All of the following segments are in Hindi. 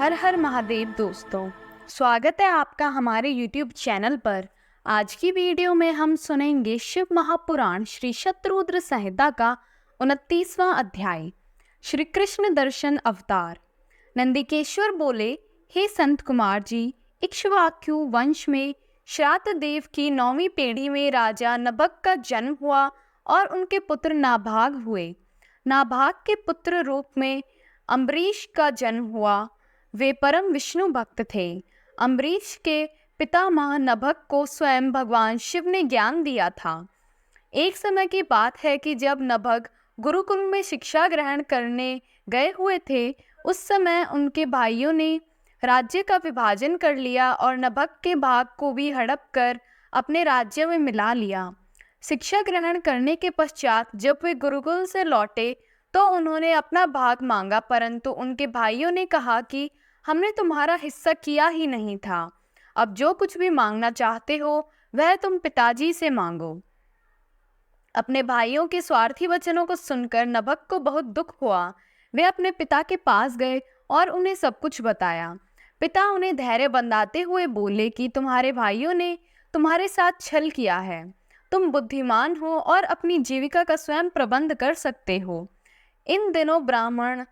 हर हर महादेव दोस्तों, स्वागत है आपका हमारे YouTube चैनल पर। आज की वीडियो में हम सुनेंगे शिव महापुराण श्री शतरुद्र संहिता का 29वां अध्याय, श्री कृष्ण दर्शन अवतार। नंदिकेश्वर बोले, हे संत कुमार जी, इक्ष्वाकु वंश में श्रात देव की 9वीं पीढ़ी में राजा नभग का जन्म हुआ और उनके पुत्र नाभाग हुए। नाभाग के पुत्र रूप में अम्बरीश का जन्म हुआ। वे परम विष्णु भक्त थे। अम्बरीश के पितामह नभग को स्वयं भगवान शिव ने ज्ञान दिया था। एक समय की बात है कि जब नभग गुरुकुल में शिक्षा ग्रहण करने गए हुए थे, उस समय उनके भाइयों ने राज्य का विभाजन कर लिया और नभग के भाग को भी हड़प कर अपने राज्य में मिला लिया। शिक्षा ग्रहण करने के पश्चात जब वे गुरुकुल से लौटे तो उन्होंने अपना भाग मांगा, परंतु उनके भाइयों ने कहा कि हमने तुम्हारा हिस्सा किया ही नहीं था। अब जो कुछ भी मांगना चाहते हो वह तुम पिताजी से मांगो। अपने भाइयों के स्वार्थी वचनों को सुनकर नभग को बहुत दुख हुआ। वे अपने पिता के पास गए और उन्हें सब कुछ बताया। पिता उन्हें धैर्य बंधाते हुए बोले कि तुम्हारे भाइयों ने तुम्हारे साथ छल किया है। तुम बुद्धिमान हो और अपनी जीविका का स्वयं प्रबंध कर सकते हो। इन दिनों ब्राह्मण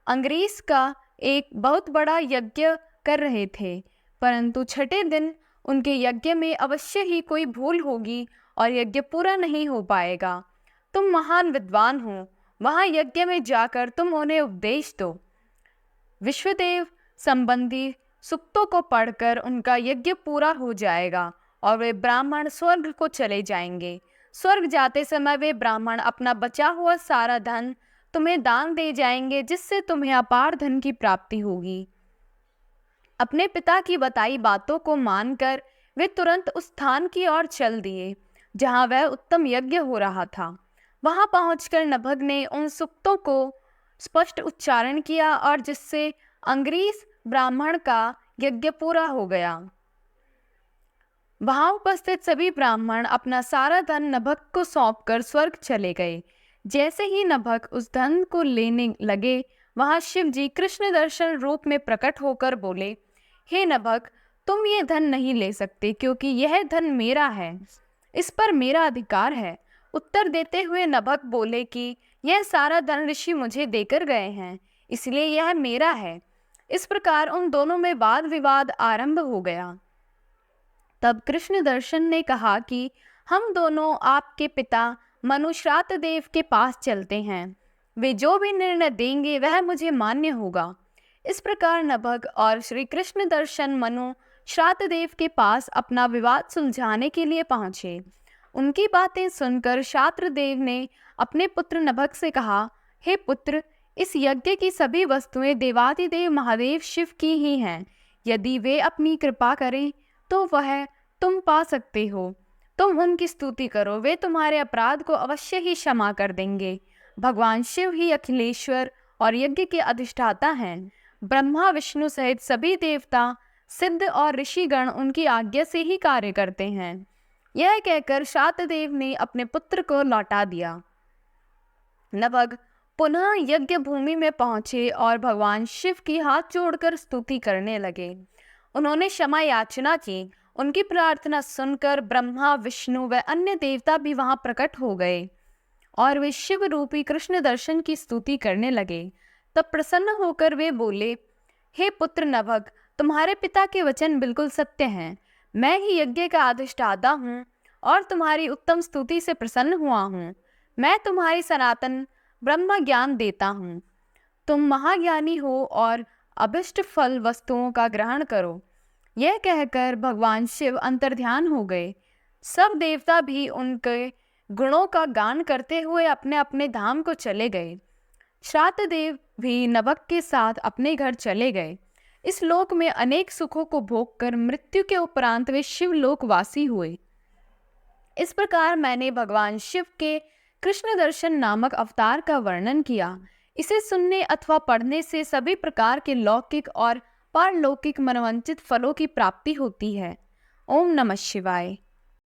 अंग्रेज का एक बहुत बड़ा यज्ञ कर रहे थे, परंतु छठे दिन उनके यज्ञ में अवश्य ही कोई भूल होगी और यज्ञ पूरा नहीं हो पाएगा। तुम महान विद्वान हो, वहां यज्ञ में जाकर तुम उन्हें उपदेश दो। विश्वदेव संबंधी सूक्तों को पढ़कर उनका यज्ञ पूरा हो जाएगा और वे ब्राह्मण स्वर्ग को चले जाएंगे। स्वर्ग जाते समय वे ब्राह्मण अपना बचा हुआ सारा धन तुम्हें दान दे जाएंगे, जिससे तुम्हें अपार धन की प्राप्ति होगी। अपने पिता की बताई बातों को मानकर वे तुरंत उस स्थान की ओर चल दिए जहां वह उत्तम यज्ञ हो रहा था। वहां पहुंचकर नभग ने उन सूक्तों को स्पष्ट उच्चारण किया और जिससे अंग्रेज ब्राह्मण का यज्ञ पूरा हो गया। वहां उपस्थित सभी ब्राह्मण अपना सारा धन नभग को सौंपकर स्वर्ग चले गए। जैसे ही नभग उस धन को लेने लगे, वहां शिव जी कृष्ण दर्शन रूप में प्रकट होकर बोले, हे नभग, तुम ये धन नहीं ले सकते क्योंकि यह धन मेरा है, इस पर मेरा अधिकार है। उत्तर देते हुए नभग बोले कि यह सारा धन ऋषि मुझे देकर गए हैं, इसलिए यह मेरा है। इस प्रकार उन दोनों में वाद विवाद आरंभ हो गया। तब कृष्ण दर्शन ने कहा कि हम दोनों आपके पिता मनु श्रात देव के पास चलते हैं। वे जो भी निर्णय देंगे वह मुझे मान्य होगा। इस प्रकार नभग और श्री कृष्ण दर्शन मनु श्रात देव के पास अपना विवाद सुलझाने के लिए पहुंचे। उनकी बातें सुनकर श्रात देव ने अपने पुत्र नभग से कहा, हे पुत्र, इस यज्ञ की सभी वस्तुएं देवादिदेव महादेव शिव की ही हैं। यदि वे अपनी कृपा करें तो वह तुम पा सकते हो। तुम उनकी स्तुति करो, वे तुम्हारे अपराध को अवश्य ही क्षमा कर देंगे। भगवान शिव ही अखिलेश्वर और यज्ञ के अधिष्ठाता हैं। ब्रह्मा विष्णु सहित सभी देवता, सिद्ध और ऋषिगण उनकी आज्ञा से ही कार्य करते हैं। यह कहकर श्रातदेव ने अपने पुत्र को लौटा दिया। नभग पुनः यज्ञ भूमि में पहुंचे और भगवान शिव की हाथ जोड़कर स्तुति करने लगे। उन्होंने क्षमा याचना की। उनकी प्रार्थना सुनकर ब्रह्मा, विष्णु व अन्य देवता भी वहां प्रकट हो गए और वे शिव रूपी कृष्ण दर्शन की स्तुति करने लगे। तब प्रसन्न होकर वे बोले, हे पुत्र नभग, तुम्हारे पिता के वचन बिल्कुल सत्य हैं। मैं ही यज्ञ का अधिष्ठाता हूँ और तुम्हारी उत्तम स्तुति से प्रसन्न हुआ हूँ। मैं तुम्हारी सनातन ब्रह्म ज्ञान देता हूँ। तुम महाज्ञानी हो और अभिष्ट फल वस्तुओं का ग्रहण करो। यह कहकर भगवान शिव अंतर्ध्यान हो गए। सब देवता भी उनके गुणों का गान करते हुए अपने अपने धाम को चले गए। श्रातदेव भी नभग के साथ अपने घर चले गए। इस लोक में अनेक सुखों को भोग कर मृत्यु के उपरांत वे शिवलोकवासी हुए। इस प्रकार मैंने भगवान शिव के कृष्ण दर्शन नामक अवतार का वर्णन किया। इसे सुनने अथवा पढ़ने से सभी प्रकार के लौकिक और पारलौकिक मनोवांछित फलों की प्राप्ति होती है। ओम नमः शिवाय।